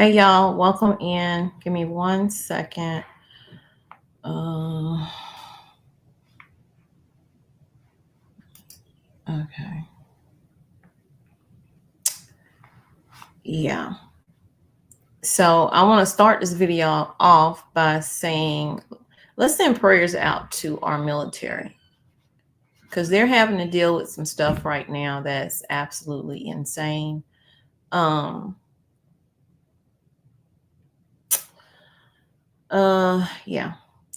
Hey y'all, welcome in. Give me 1 second. Okay. Yeah. So I want to start this video off by saying let's send prayers out to our military because they're having to deal with some stuff right now that's absolutely insane. Yeah.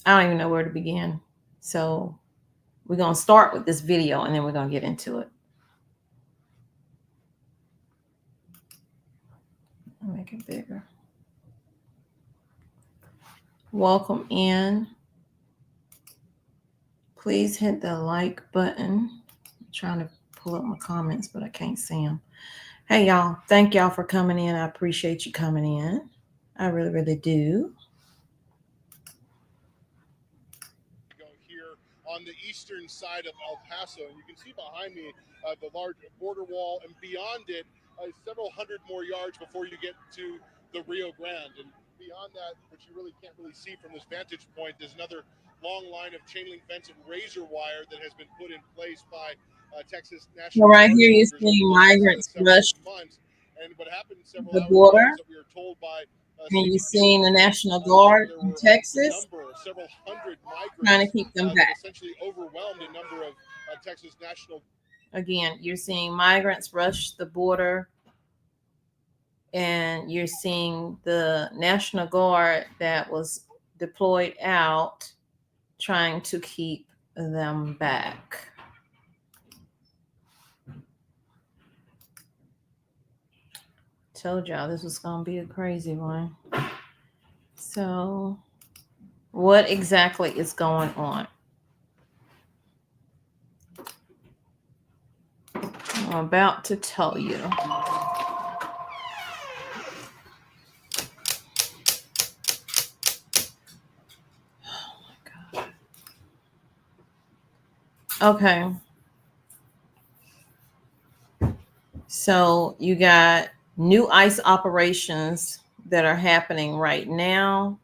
I don't even know where to begin. So we're going to start with this video and then we're going to get into it. I'll make it bigger. Welcome in. Please hit the like button. I'm trying to pull up my comments, but I can't see them. Hey, y'all. Thank y'all for coming in. I appreciate you coming in. I really, really do. Here on the eastern side of Paso, and you can see behind me the large border wall, and beyond it, several hundred more yards before you get to the Rio Grande. And beyond that, which you really can't see from this vantage point, there's another long line of chain link fence and razor wire that has been put in place by Texas National Well, right Guard here you soldiers see over the migrants last rush several months. And what happened several the hours ago border, is that we were told by and you're CBP seeing the officials National that Guard there in were Texas several hundred trying to migrants keep them that back. essentially overwhelmed a number of Texas National. Again, you're seeing migrants rush the border, and you're seeing the National Guard that was deployed out trying to keep them back. Told y'all this was gonna be a crazy one. So what exactly is going on? I'm about to tell you. Oh my God. Okay. So you got new ICE operations that are happening right now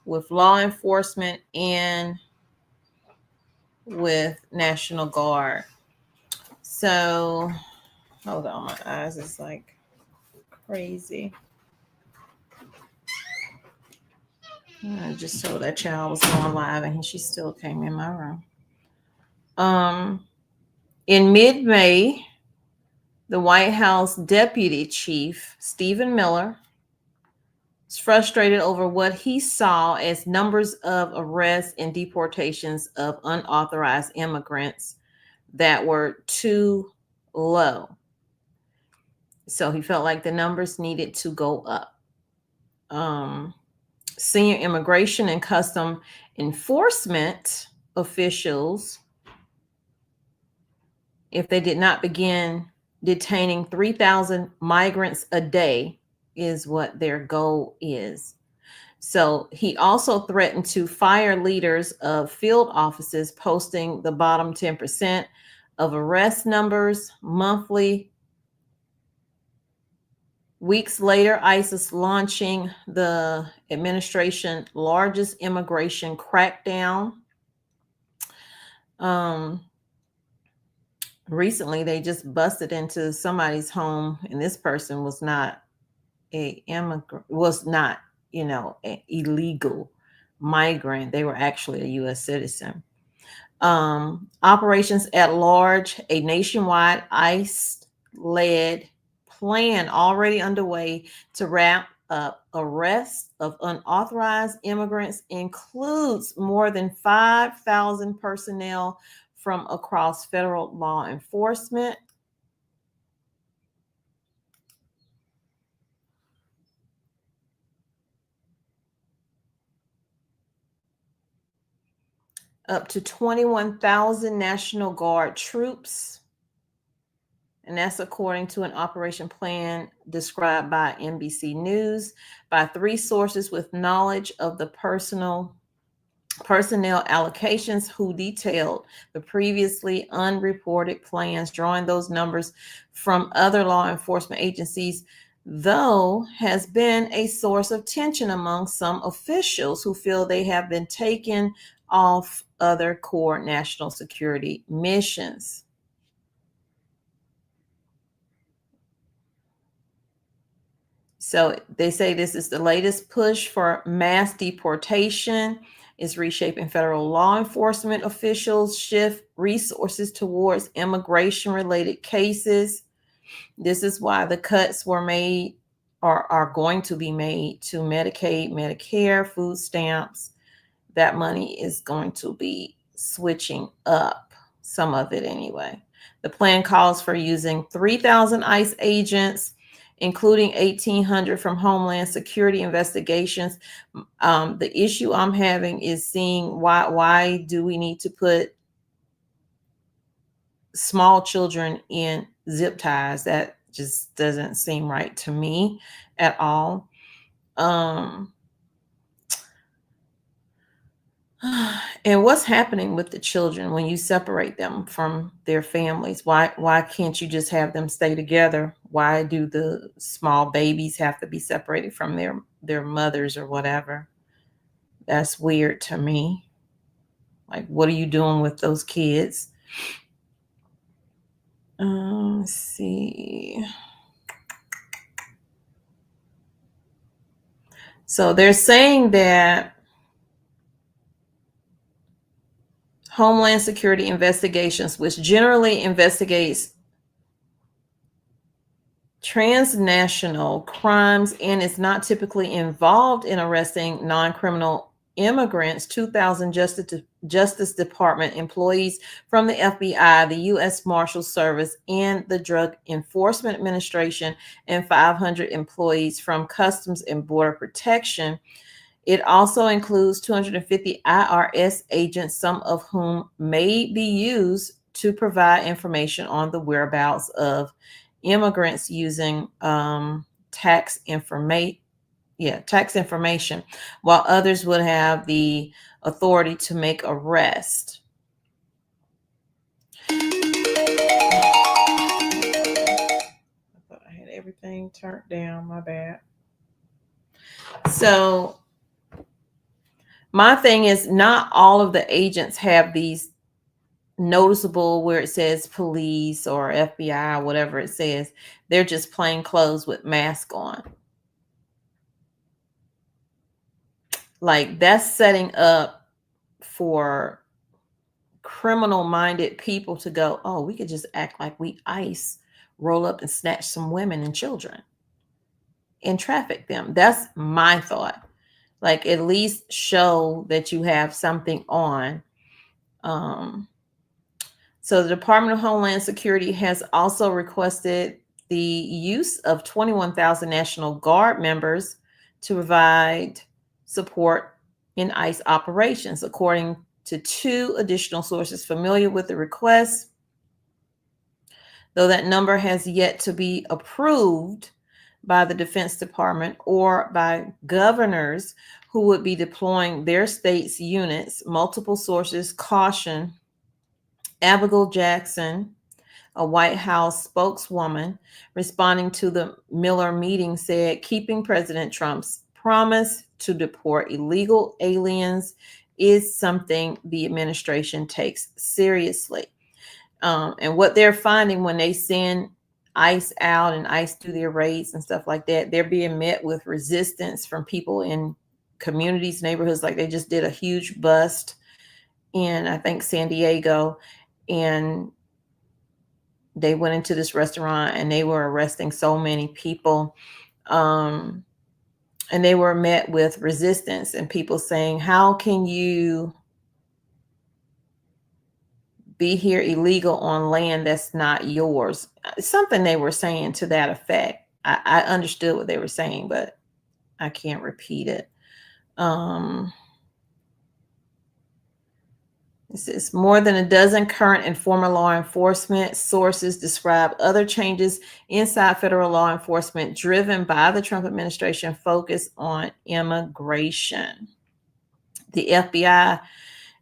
with law enforcement and with National Guard. So hold on, my eyes is like crazy. I just told that child was going live and she still came in my room. In mid-May, the White House Deputy Chief, Stephen Miller, is frustrated over what he saw as numbers of arrests and deportations of unauthorized immigrants that were too low. So he felt like the numbers needed to go up. Senior immigration and custom enforcement officials, if they did not begin detaining 3,000 migrants a day, is what their goal is. So he also threatened to fire leaders of field offices posting the bottom 10% of arrest numbers monthly. Weeks later, ICE launching the administration's largest immigration crackdown. Recently, they just busted into somebody's home, and this person was not a immigrant, was not, an illegal migrant. They were actually a U.S. citizen. Operations at large, a nationwide ICE-led plan already underway to wrap up arrests of unauthorized immigrants, includes more than 5,000 personnel from across federal law enforcement. Up to 21,000 National Guard troops. And that's according to an operation plan described by NBC News by 3 sources with knowledge of the personnel allocations, who detailed the previously unreported plans, drawing those numbers from other law enforcement agencies. though has been a source of tension among some officials who feel they have been taken off other core national security missions. So they say this is the latest push for mass deportation, is reshaping federal law enforcement officials, shift resources towards immigration related cases. This is why the cuts were made or are going to be made to Medicaid, Medicare, food stamps. That money is going to be switching up, some of it anyway. The plan calls for using 3,000 ICE agents, including 1,800 from Homeland Security investigations. The issue I'm having is seeing why do we need to put small children in zip ties? That just doesn't seem right to me at all. And what's happening with the children when you separate them from their families? Why can't you just have them stay together? Why do the small babies have to be separated from their mothers or whatever? That's weird to me. Like, what are you doing with those kids? Let's see. So they're saying that Homeland Security investigations, which generally investigates transnational crimes and is not typically involved in arresting non-criminal immigrants, 2,000 Justice Department employees from the FBI, the U.S. Marshal Service, and the Drug Enforcement Administration, and 500 employees from Customs and Border Protection. It also includes 250 IRS agents, some of whom may be used to provide information on the whereabouts of immigrants using tax information, while others would have the authority to make arrest. I thought I had everything turned down, my bad. So my thing is, not all of the agents have these noticeable where it says police or FBI, whatever it says. They're just plain clothes with mask on. Like, that's setting up for criminal minded people to go, oh, we could just act like we ICE, roll up and snatch some women and children and traffic them. That's my thought. Like, at least show that you have something on. So the Department of Homeland Security has also requested the use of 21,000 National Guard members to provide support in ICE operations, according to two additional sources familiar with the request. Though that number has yet to be approved by the Defense Department or by governors who would be deploying their state's units, multiple sources caution Abigail Jackson, a White House spokeswoman, responding to the Miller meeting, said keeping President Trump's promise to deport illegal aliens is something the administration takes seriously. And what they're finding when they send ICE out and ICE do their raids and stuff like that, they're being met with resistance from people in communities, neighborhoods. Like, they just did a huge bust in, I think, San Diego, and they went into this restaurant and they were arresting so many people. And they were met with resistance and people saying, how can you be here illegal on land that's not yours? Something they were saying to that effect. I understood what they were saying, but I can't repeat it. This is more than a dozen current and former law enforcement sources describe other changes inside federal law enforcement driven by the Trump administration focus on immigration. The FBI,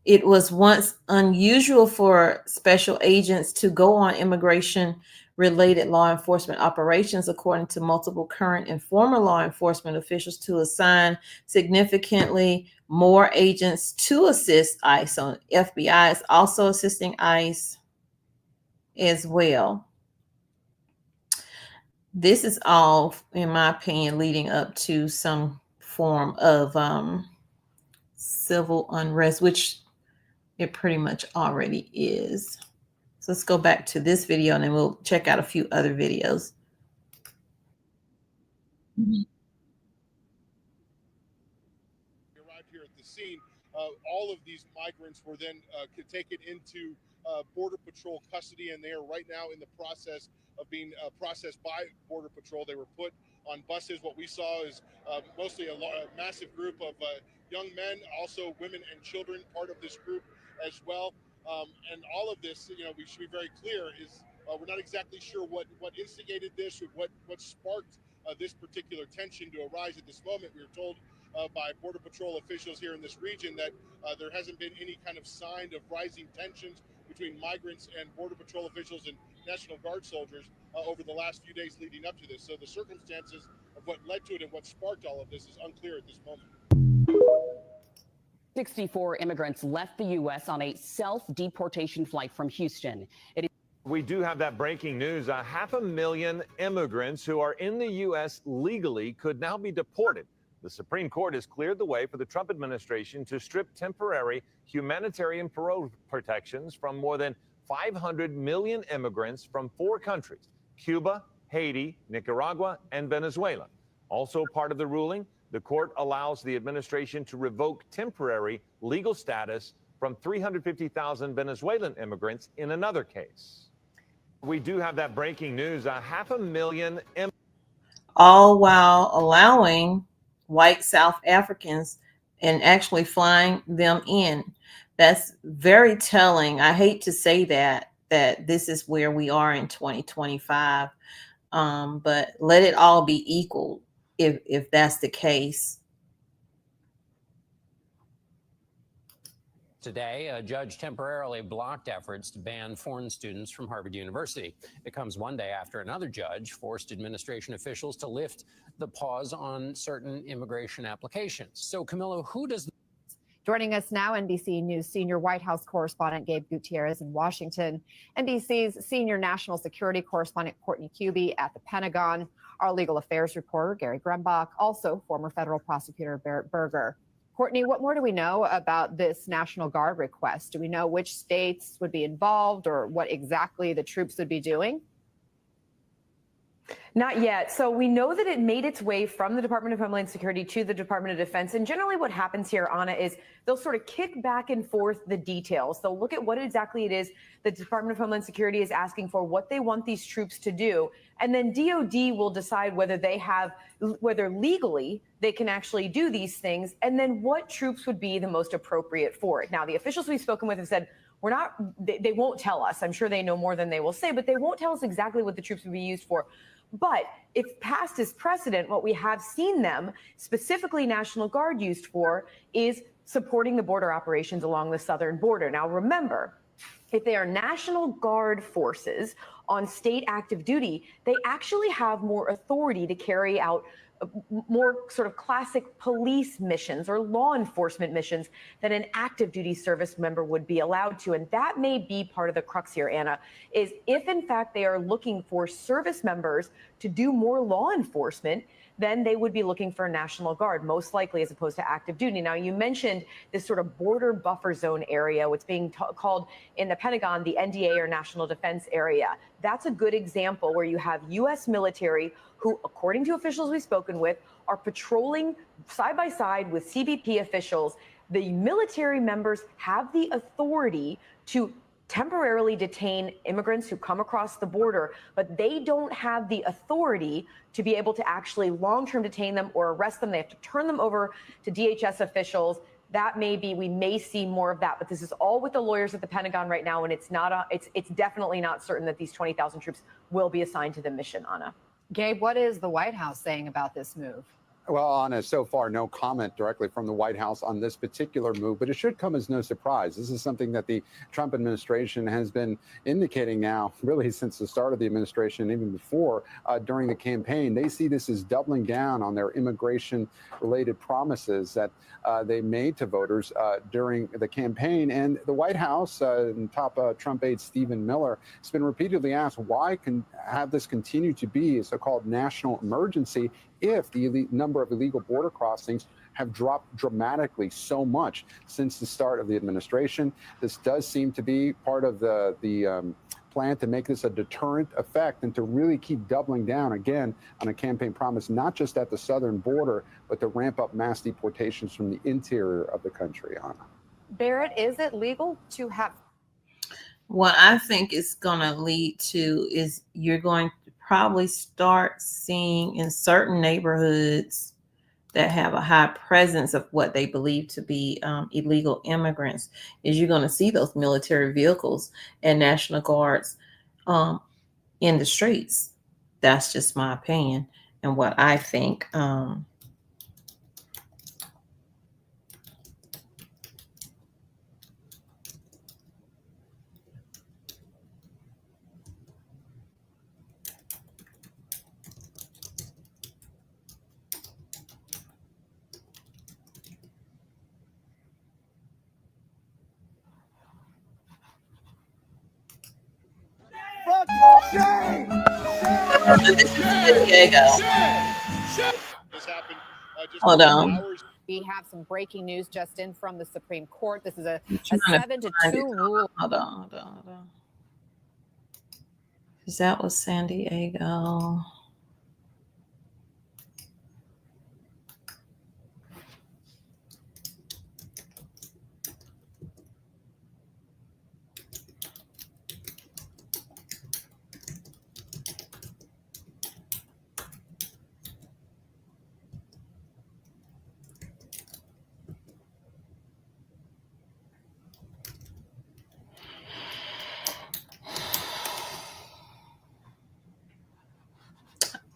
it was once unusual for special agents to go on immigration related law enforcement operations, according to multiple current and former law enforcement officials, to assign significantly more agents to assist ICE. So FBI is also assisting ICE as well. This is all, in my opinion, leading up to some form of civil unrest, which it pretty much already is. So let's go back to this video and then we'll check out a few other videos. We arrived here at the scene. All of these migrants were then taken into Border Patrol custody, and they are right now in the process of being processed by Border Patrol. They were put on buses. What we saw is mostly a massive group of young men, also women and children, part of this group as well. And all of this, we should be very clear, is we're not exactly sure what instigated this or what sparked this particular tension to arise at this moment. We were told by Border Patrol officials here in this region that there hasn't been any kind of sign of rising tensions between migrants and Border Patrol officials and National Guard soldiers over the last few days leading up to this. So the circumstances of what led to it and what sparked all of this is unclear at this moment. 64 immigrants left the U.S. on a self-deportation flight from Houston. We do have that breaking news. 500,000 immigrants who are in the U.S. legally could now be deported. The Supreme Court has cleared the way for the Trump administration to strip temporary humanitarian parole protections from more than 500 million immigrants from 4 countries: Cuba, Haiti, Nicaragua, and Venezuela. Also part of the ruling, the court allows the administration to revoke temporary legal status from 350,000 Venezuelan immigrants in another case. We do have that breaking news. 500,000 all while allowing white South Africans and actually flying them in. That's very telling. I hate to say that this is where we are in 2025, but let it all be equal if that's the case. Today, a judge temporarily blocked efforts to ban foreign students from Harvard University. It comes one day after another judge forced administration officials to lift the pause on certain immigration applications. So, Camilla, who does... Joining us now, NBC News senior White House correspondent Gabe Gutierrez in Washington, NBC's senior national security correspondent Courtney Kube at the Pentagon, our legal affairs reporter Gary Grumbach, also former federal prosecutor Barrett Berger. Courtney, what more do we know about this National Guard request? Do we know which states would be involved or what exactly the troops would be doing? Not yet. So we know that it made its way from the Department of Homeland Security to the Department of Defense. And generally what happens here, Anna, is they'll sort of kick back and forth the details. They'll look at what exactly it is the Department of Homeland Security is asking for, what they want these troops to do. And then DOD will decide whether legally they can actually do these things, and then what troops would be the most appropriate for it. Now, the officials we've spoken with have said, they won't tell us. I'm sure they know more than they will say, but they won't tell us exactly what the troops would be used for. But if past is precedent, what we have seen them, specifically National Guard, used for is supporting the border operations along the southern border. Now, remember, if they are National Guard forces on state active duty, they actually have more authority to carry out more sort of classic police missions or law enforcement missions than an active duty service member would be allowed to. And that may be part of the crux here, Anna, is if in fact they are looking for service members to do more law enforcement, then they would be looking for a National Guard, most likely, as opposed to active duty. Now, you mentioned this sort of border buffer zone area, what's being called in the Pentagon the NDA or National Defense Area. That's a good example where you have U.S. military who, according to officials we've spoken with, are patrolling side by side with CBP officials. The military members have the authority to temporarily detain immigrants who come across the border, but they don't have the authority to be able to actually long-term detain them or arrest them. They have to turn them over to DHS officials. That may be, we may see more of that, but this is all with the lawyers at the Pentagon right now, and it's definitely not certain that these 20,000 troops will be assigned to the mission, Anna. Gabe, what is the White House saying about this move? Well, Anna, so far, no comment directly from the White House on this particular move, but it should come as no surprise. This is something that the Trump administration has been indicating now, really since the start of the administration, even before during the campaign. They see this as doubling down on their immigration-related promises that they made to voters during the campaign. And the White House, top Trump aide Stephen Miller, has been repeatedly asked why can have this continue to be a so-called national emergency if the number of illegal border crossings have dropped dramatically so much since the start of the administration. This does seem to be part of the plan to make this a deterrent effect and to really keep doubling down again on a campaign promise, not just at the southern border, but to ramp up mass deportations from the interior of the country, Anna. Barrett, is it legal to have? What I think it's going to lead to is you're going to probably start seeing in certain neighborhoods that have a high presence of what they believe to be illegal immigrants, is you're going to see those military vehicles and National Guards in the streets. That's just my opinion and what I think. This is San Diego. Hold on. We have some breaking news just in from the Supreme Court. This is a 7-2 rule. Hold on. Because that was San Diego.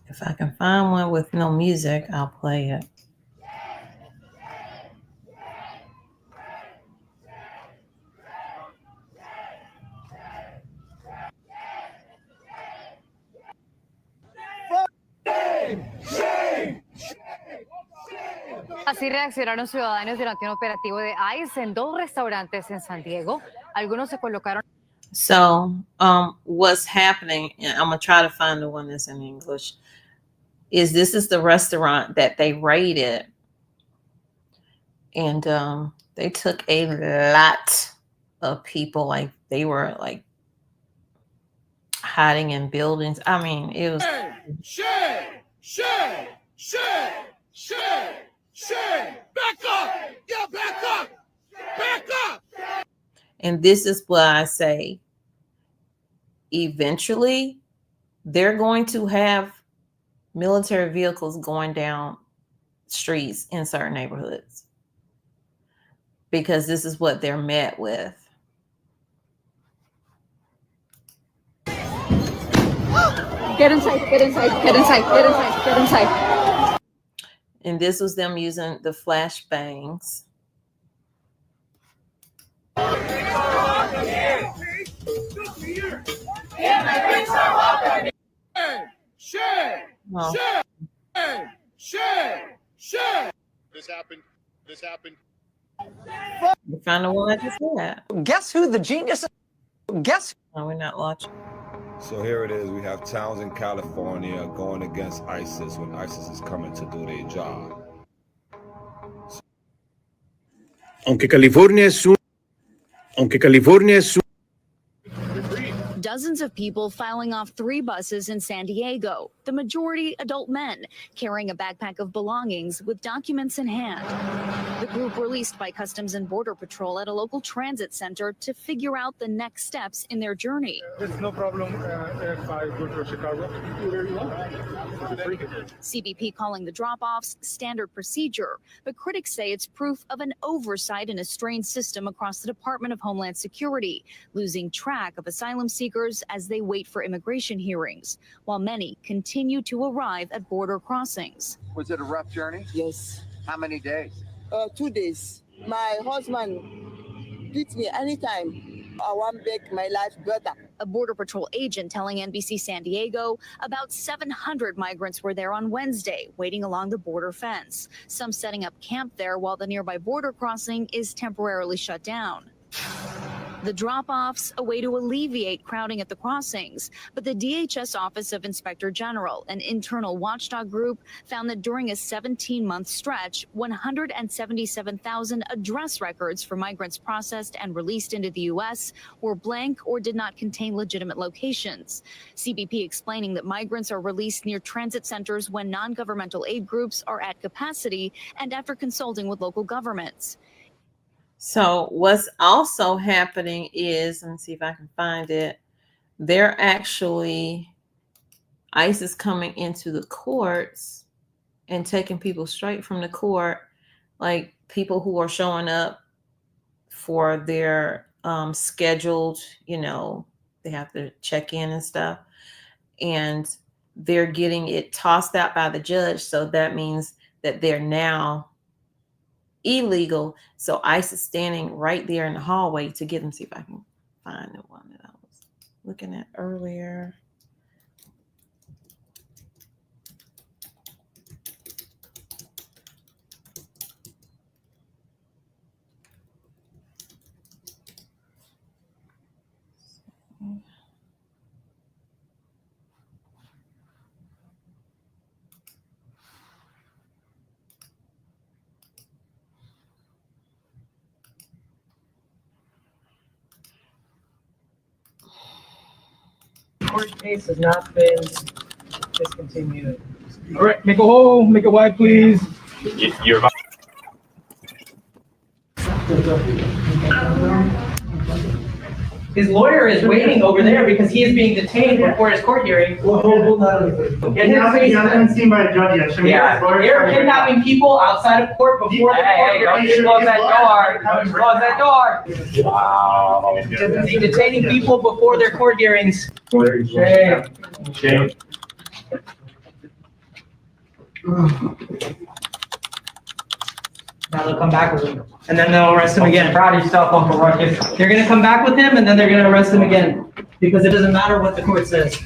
If I can find one with no music, I'll play it. Así reaccionaron ciudadanos durante un operativo de ICE en 2 restaurantes en San Diego. Algunos se colocaron. So, what's happening, and I'm going to try to find the one that's in English, is this is the restaurant that they raided. And they took a lot of people, like they were like hiding in buildings. I mean, it was. Back up! Yeah, back up! Back up! And this is what I say. Eventually, they're going to have military vehicles going down streets in certain neighborhoods, because this is what they're met with. Get inside, get inside, get inside, get inside, get inside. And this was them using the flashbangs. Well, This happened. you found the one I just had. Guess who the genius is? Guess. No, we're not watching. So here it is. We have towns in California going against ISIS when ISIS is coming to do their job. Aunque California es un... Dozens of people filing off 3 buses in San Diego, the majority adult men, carrying a backpack of belongings with documents in hand. The group released by Customs and Border Patrol at a local transit center to figure out the next steps in their journey. It's no problem if I go to Chicago. Where you want. CBP calling the drop-offs standard procedure, but critics say it's proof of an oversight in a strained system across the Department of Homeland Security, losing track of asylum seekers as they wait for immigration hearings, while many continue to arrive at border crossings. Was it a rough journey? Yes. How many days? 2 days. My husband beats me anytime. I want to make my life better. A Border Patrol agent telling NBC San Diego about 700 migrants were there on Wednesday, waiting along the border fence, some setting up camp there while the nearby border crossing is temporarily shut down. The drop-offs, a way to alleviate crowding at the crossings. But the DHS Office of Inspector General, an internal watchdog group, found that during a 17-month stretch, 177,000 address records for migrants processed and released into the U.S. were blank or did not contain legitimate locations. CBP explaining that migrants are released near transit centers when non-governmental aid groups are at capacity and after consulting with local governments. So what's also happening is, let me see if I can find it. They're actually, ICE is coming into the courts and taking people straight from the court, like people who are showing up for their scheduled, they have to check in and stuff. And they're getting it tossed out by the judge. So that means that they're now illegal. So ICE is standing right there in the hallway to get them. See if I can find the one that I was looking at earlier. Court case has not been discontinued. All right, make a hole, make it wide, please. You're about. His lawyer is waiting over there because he is being detained before his court hearing. Hold on. He hasn't been seen by a judge yet. They're kidnapping people outside of court before the court hearing. Don't close that door. Don't close that door. Wow. They're detaining people before their court hearings. Shame. Now they'll come back with him, and then they'll arrest him again. Proud of yourself, Uncle Ruckus. They're gonna come back with him, and then they're gonna arrest him again, because it doesn't matter what the court says.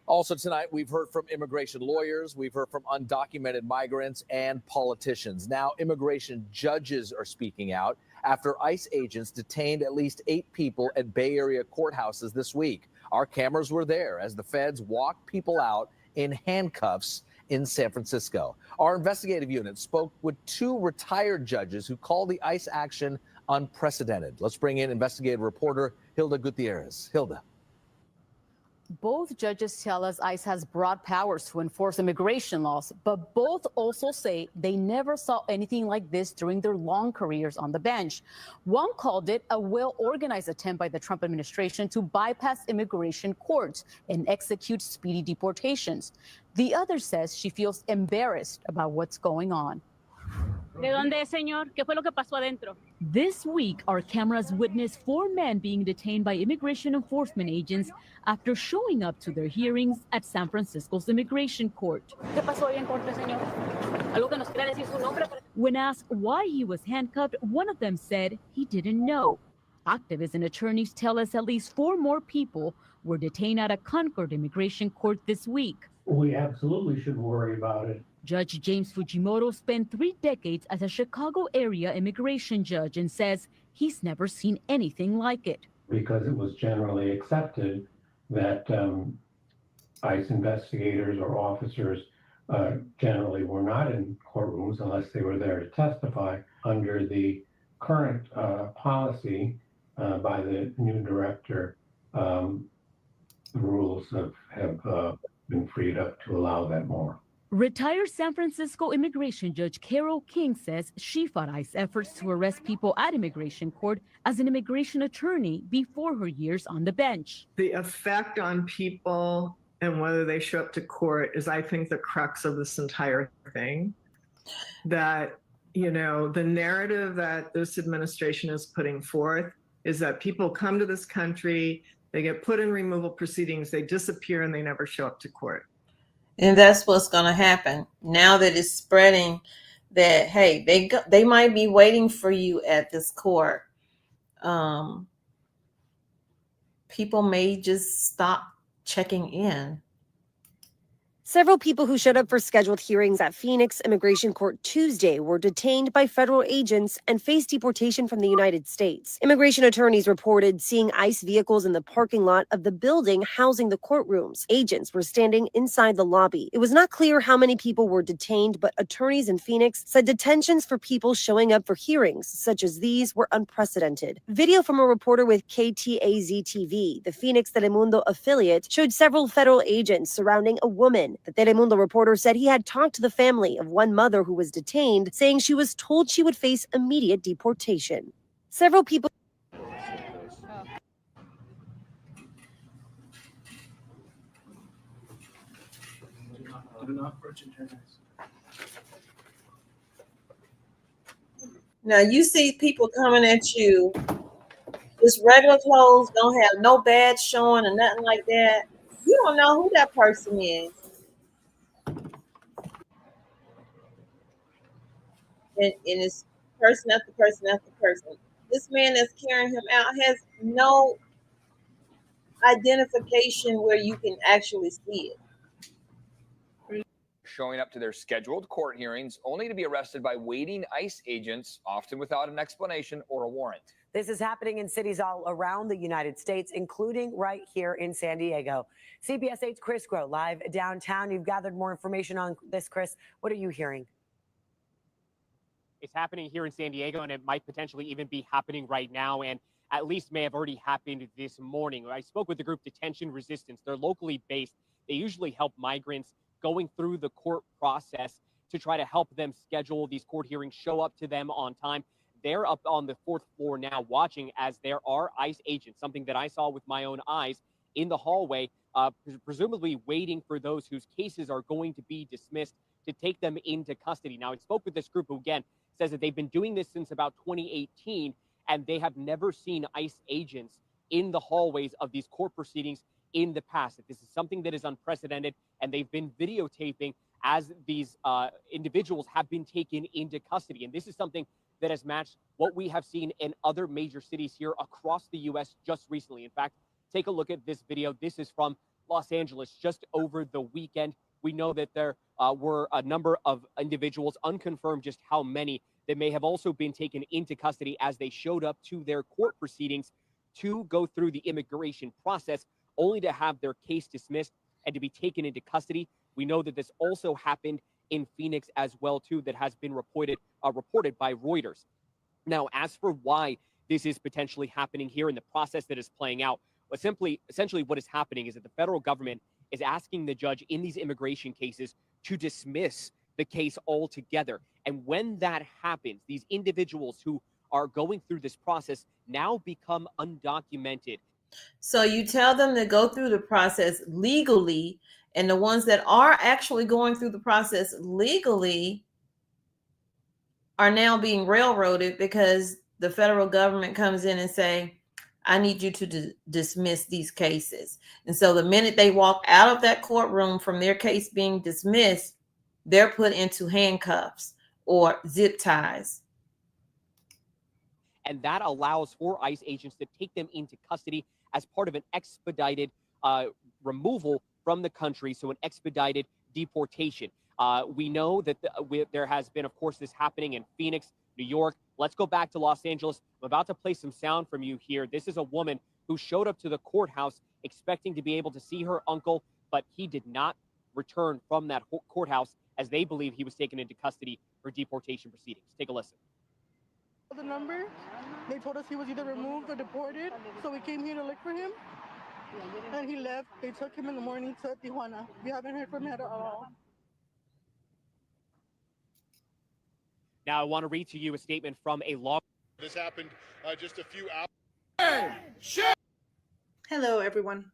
Also tonight, we've heard from immigration lawyers, we've heard from undocumented migrants and politicians. Now, immigration judges are speaking out after ICE agents detained at least 8 people at Bay Area courthouses this week. Our cameras were there as the feds walked people out in handcuffs in San Francisco. Our investigative unit spoke with 2 retired judges who called the ICE action unprecedented. Let's bring in investigative reporter Hilda Gutierrez. Hilda. Both judges tell us ICE has broad powers to enforce immigration laws, but both also say they never saw anything like this during their long careers on the bench. One called it a well-organized attempt by the Trump administration to bypass immigration courts and execute speedy deportations. The other says she feels embarrassed about what's going on. ¿De dónde es, señor? ¿Qué fue lo que pasó adentro? This week, our cameras witnessed 4 men being detained by immigration enforcement agents after showing up to their hearings at San Francisco's immigration court. ¿Qué pasó ahí en corte, señor? ¿Algo que nos quiera decir su nombre? When asked why he was handcuffed, one of them said he didn't know. Activists and attorneys tell us at least 4 more people were detained at a Concord immigration court this week. We absolutely should worry about it. Judge James Fujimoto spent 3 decades as a Chicago area immigration judge and says he's never seen anything like it. Because it was generally accepted that ICE investigators or officers generally were not in courtrooms unless they were there to testify. Under the current policy by the new director, the rules have been freed up to allow that more. Retired San Francisco immigration judge Carol King says she fought ICE efforts to arrest people at immigration court as an immigration attorney before her years on the bench. The effect on people and whether they show up to court is, I think, the crux of this entire thing. That, you know, the narrative that this administration is putting forth is that people come to this country, they get put in removal proceedings, they disappear, and they never show up to court. And that's what's going to happen now that it's spreading that, hey, they might be waiting for you at this court. People may just stop checking in. Several people who showed up for scheduled hearings at Phoenix Immigration Court Tuesday were detained by federal agents and faced deportation from the United States. Immigration attorneys reported seeing ICE vehicles in the parking lot of the building housing the courtrooms. Agents were standing inside the lobby. It was not clear how many people were detained, but attorneys in Phoenix said detentions for people showing up for hearings such as these were unprecedented. Video from a reporter with KTAZ TV, the Phoenix Telemundo affiliate, showed several federal agents surrounding a woman. The Telemundo reporter said he had talked to the family of one mother who was detained, saying she was told she would face immediate deportation. Several people. Now you see people coming at you, just regular clothes, don't have no badge showing or nothing like that. You don't know who that person is. And it's person after person after person. This man that's carrying him out has no identification where you can actually see it. Showing up to their scheduled court hearings only to be arrested by waiting ICE agents, often without an explanation or a warrant. This is happening in cities all around the United States, including right here in San Diego. CBS 8's Chris Groh live downtown. You've gathered more information on this, Chris. What are you hearing? It's happening here in San Diego, and it might potentially even be happening right now, and at least may have already happened this morning. I spoke with the group Detention Resistance. They're locally based. They usually help migrants going through the court process to try to help them schedule these court hearings, show up to them on time. They're up on the 4th floor now watching as there are ICE agents, something that I saw with my own eyes in the hallway, presumably waiting for those whose cases are going to be dismissed to take them into custody. Now, I spoke with this group who, again, says that they've been doing this since about 2018, and they have never seen ICE agents in the hallways of these court proceedings in the past. That this is something that is unprecedented, and they've been videotaping as these individuals have been taken into custody. And this is something that has matched what we have seen in other major cities here across the U.S. just recently. In fact, take a look at this video. This is from Los Angeles just over the weekend. We know that there were a number of individuals, unconfirmed just how many, that may have also been taken into custody as they showed up to their court proceedings to go through the immigration process, only to have their case dismissed and to be taken into custody. We know that this also happened in Phoenix as well, too, that has been reported by Reuters. Now, as for why this is potentially happening here in the process that is playing out, essentially what is happening is that the federal government is asking the judge in these immigration cases to dismiss the case altogether. And when that happens, these individuals who are going through this process now become undocumented. So you tell them to go through the process legally, and the ones that are actually going through the process legally are now being railroaded because the federal government comes in and say, I need you to dismiss these cases. And so the minute they walk out of that courtroom from their case being dismissed, they're put into handcuffs or zip ties. And that allows for ICE agents to take them into custody as part of an expedited removal from the country, so an expedited deportation. We know that there has been, of course, this happening in Phoenix, New York. Let's go back to Los Angeles. I'm about to play some sound from you here. This is a woman who showed up to the courthouse expecting to be able to see her uncle, but he did not return from that courthouse as they believe he was taken into custody for deportation proceedings. Take a listen. The number, they told us he was either removed or deported, so we came here to look for him, and he left. They took him in the morning to Tijuana. We haven't heard from him at all. Now, I want to read to you a statement from a law. This happened just a few hours. Hello, everyone.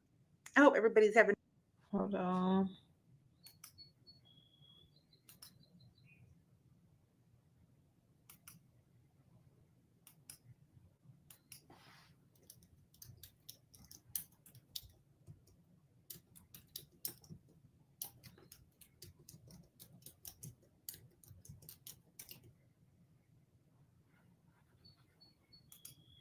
I hope everybody's having. Hold on.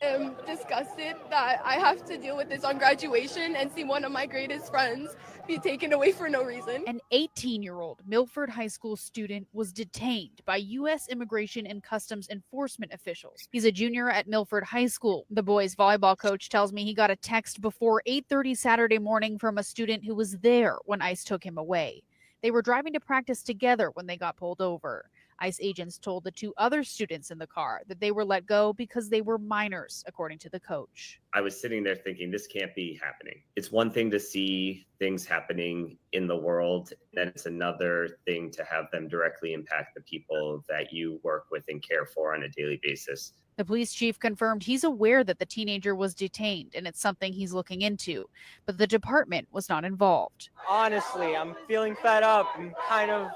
I'm disgusted that I have to deal with this on graduation and see one of my greatest friends be taken away for no reason. An 18-year-old Milford High School student was detained by U.S. Immigration and Customs Enforcement officials. He's a junior at Milford High School. The boys' volleyball coach tells me he got a text before 8:30 Saturday morning from a student who was there when ICE took him away. They were driving to practice together when they got pulled over. ICE agents told the two other students in the car that they were let go because they were minors, according to the coach. I was sitting there thinking, this can't be happening. It's one thing to see things happening in the world, then it's another thing to have them directly impact the people that you work with and care for on a daily basis. The police chief confirmed he's aware that the teenager was detained and it's something he's looking into, but the department was not involved. Honestly, I'm feeling fed up. I'm kind of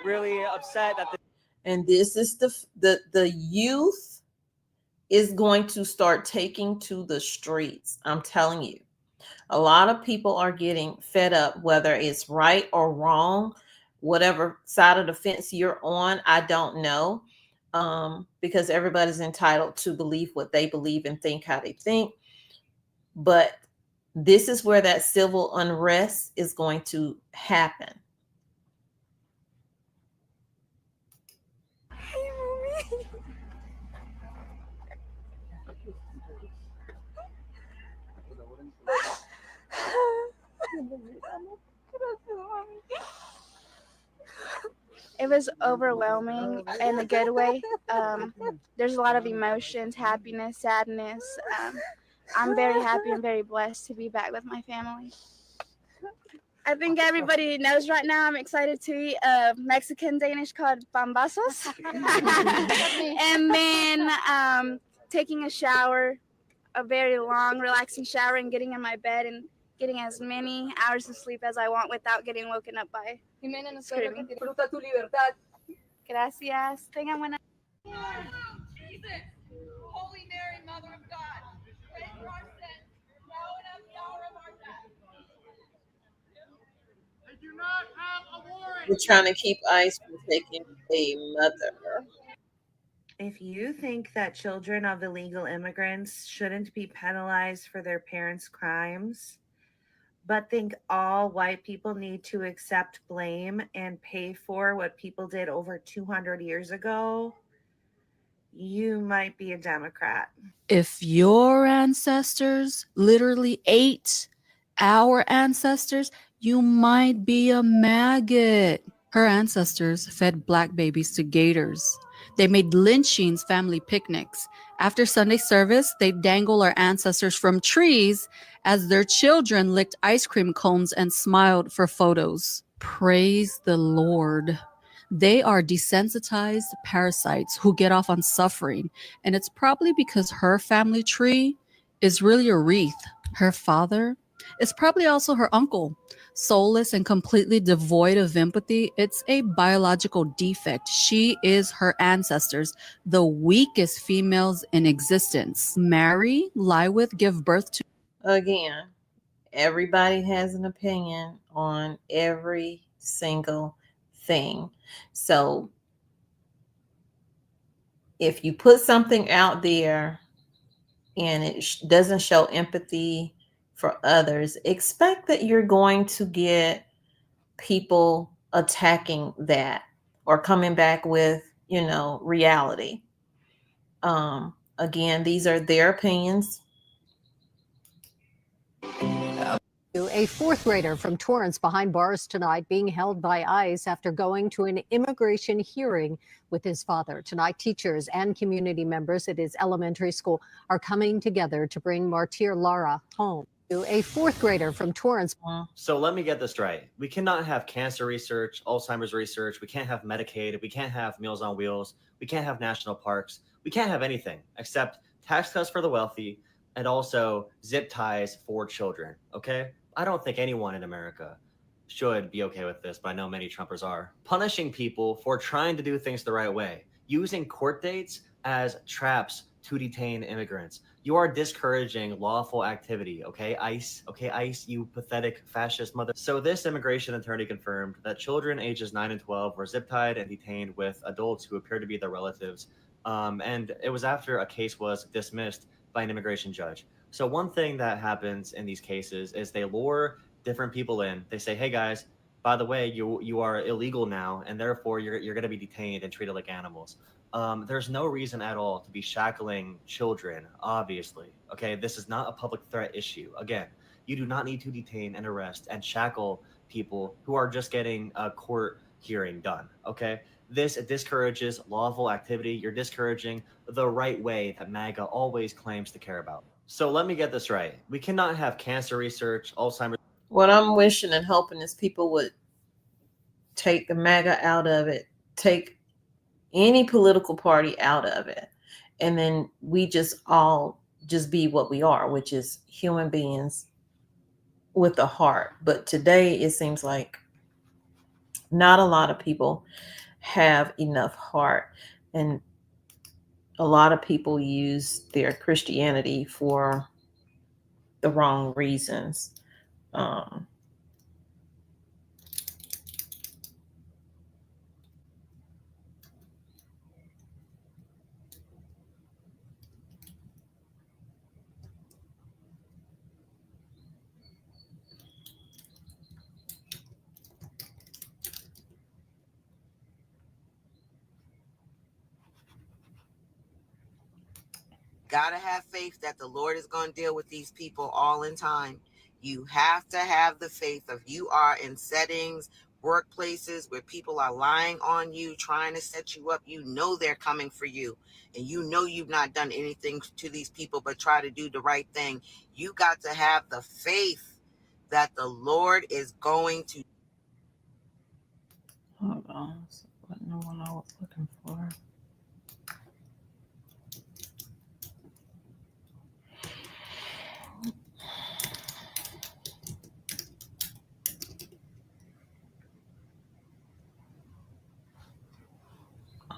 really upset that And this is the youth is going to start taking to the streets. I'm telling you, a lot of people are getting fed up, whether it's right or wrong, whatever side of the fence you're on. I don't know, because everybody's entitled to believe what they believe and think how they think. But this is where that civil unrest is going to happen. It was overwhelming in a good way. There's a lot of emotions, happiness, sadness. I'm very happy and very blessed to be back with my family. I think everybody knows right now I'm excited to eat a Mexican Danish called pambazos. And then taking a shower, a very long, relaxing shower, and getting in my bed and getting as many hours of sleep as I want without getting woken up by screaming. Disfruta tu libertad. Gracias. Tengan buena. Jesus, Holy Mary, Mother of God, pray for our sins, now and at the hour of our death. They do not have a warrant. We're trying to keep ICE from taking a mother. If you think that children of illegal immigrants shouldn't be penalized for their parents' crimes, but think all white people need to accept blame and pay for what people did over 200 years ago, you might be a Democrat. If your ancestors literally ate our ancestors, you might be a maggot. Her ancestors fed black babies to gators. They made lynchings family picnics. After Sunday service, they dangle our ancestors from trees as their children licked ice cream cones and smiled for photos. Praise the Lord. They are desensitized parasites who get off on suffering, and it's probably because her family tree is really a wreath. Her father is probably also her uncle. Soulless and completely devoid of empathy, it's a biological defect. She is her ancestors, the weakest females in existence. Marry, lie with, give birth to. Again, everybody has an opinion on every single thing. So if you put something out there and it doesn't show empathy for others, expect that you're going to get people attacking that or coming back with, reality. Again, these are their opinions. A fourth grader from Torrance behind bars tonight being held by ICE after going to an immigration hearing with his father. Tonight, teachers and community members at his elementary school are coming together to bring martyr Lara home. A fourth grader from Torrance. So let me get this right. We cannot have cancer research, Alzheimer's research. We can't have Medicaid. We can't have Meals on Wheels. We can't have national parks. We can't have anything except tax cuts for the wealthy and also zip ties for children. Okay? I don't think anyone in America should be okay with this, but I know many Trumpers are. Punishing people for trying to do things the right way, using court dates as traps to detain immigrants. You are discouraging lawful activity, okay, ICE? Okay, ICE, you pathetic fascist mother. So this immigration attorney confirmed that children ages 9 and 12 were zip-tied and detained with adults who appear to be their relatives. And it was after a case was dismissed by an immigration judge. So one thing that happens in these cases is they lure different people in. They say, hey guys, by the way, you are illegal now, and therefore you're going to be detained and treated like animals. There's no reason at all to be shackling children, obviously. Okay, this is not a public threat issue. Again, you do not need to detain and arrest and shackle people who are just getting a court hearing done. Okay, this discourages lawful activity. You're discouraging the right way that MAGA always claims to care about. So let me get this right. We cannot have cancer research, Alzheimer's. What I'm wishing and hoping is people would take the MAGA out of it, take any political party out of it, and then we just all just be what we are, which is human beings with a heart. But today it seems like not a lot of people have enough heart, and a lot of people use their Christianity for the wrong reasons. Gotta have faith that the Lord is going to deal with these people all in time. You have to have the faith of you are in settings, workplaces where people are lying on you, trying to set you up. You know they're coming for you, and you know you've not done anything to these people but try to do the right thing. You got to have the faith that the Lord is going to. Hold on. What no one I was looking for.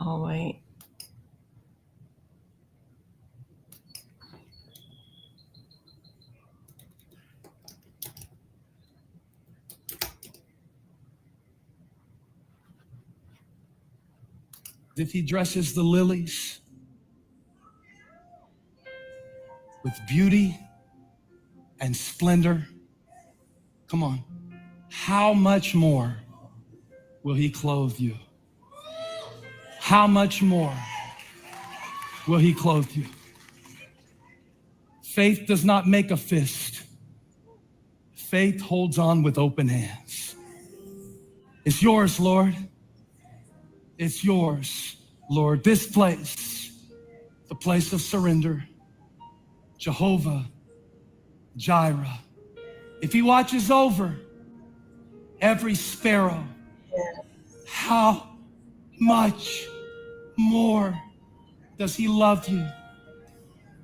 Oh, wait. If he dresses the lilies with beauty and splendor, come on, how much more will he clothe you? How much more will he clothe you? Faith does not make a fist. Faith holds on with open hands. It's yours, Lord. It's yours, Lord. This place, the place of surrender, Jehovah Jireh. If he watches over every sparrow, how much more does he love you?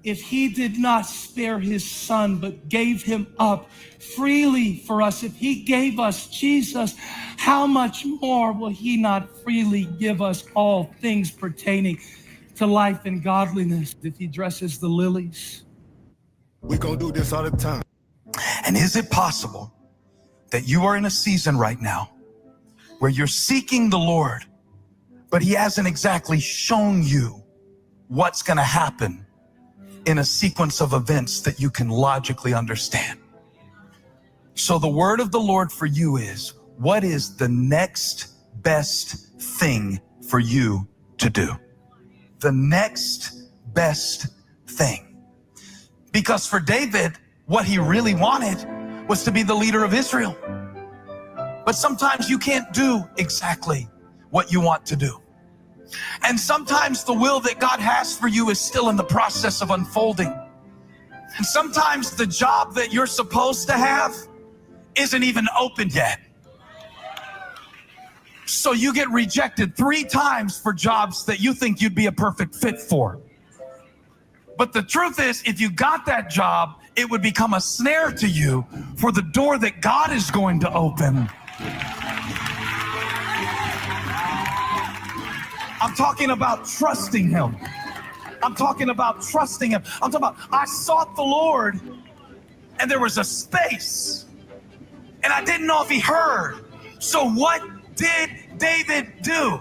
If he did not spare his son, but gave him up freely for us, if he gave us Jesus, how much more will he not freely give us all things pertaining to life and godliness? If he dresses the lilies. We gonna do this all the time. And is it possible that you are in a season right now where you're seeking the Lord, but he hasn't exactly shown you what's gonna happen in a sequence of events that you can logically understand? So the word of the Lord for you is, what is the next best thing for you to do? The next best thing. Because for David, what he really wanted was to be the leader of Israel. But sometimes you can't do exactly what you want to do. And sometimes the will that God has for you is still in the process of unfolding. And sometimes the job that you're supposed to have isn't even open yet. So you get rejected 3 times for jobs that you think you'd be a perfect fit for. But the truth is, if you got that job, it would become a snare to you for the door that God is going to open. I'm talking about trusting him. I'm talking about trusting him. I'm talking about, I sought the Lord and there was a space and I didn't know if he heard. So what did David do?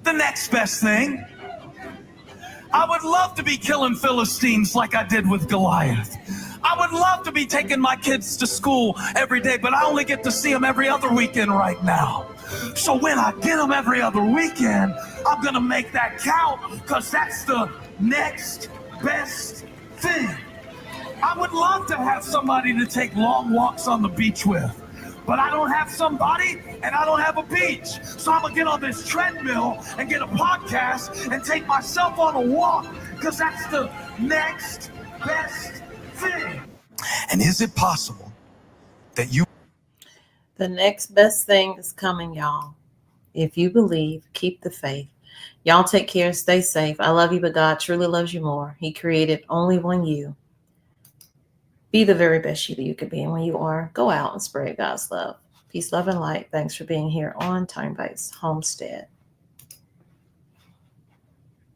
The next best thing. I would love to be killing Philistines like I did with Goliath. I would love to be taking my kids to school every day, but I only get to see them every other weekend right now. So when I get them every other weekend, I'm going to make that count because that's the next best thing. I would love to have somebody to take long walks on the beach with, but I don't have somebody and I don't have a beach. So I'm going to get on this treadmill and get a podcast and take myself on a walk because that's the next best thing. And is it possible that you... The next best thing is coming, y'all. If you believe, keep the faith. Y'all take care, stay safe. I love you, but God truly loves you more. He created only one you. Be the very best you that you could be. And when you are, go out and spread God's love. Peace, love, and light. Thanks for being here on Time Bites Homestead.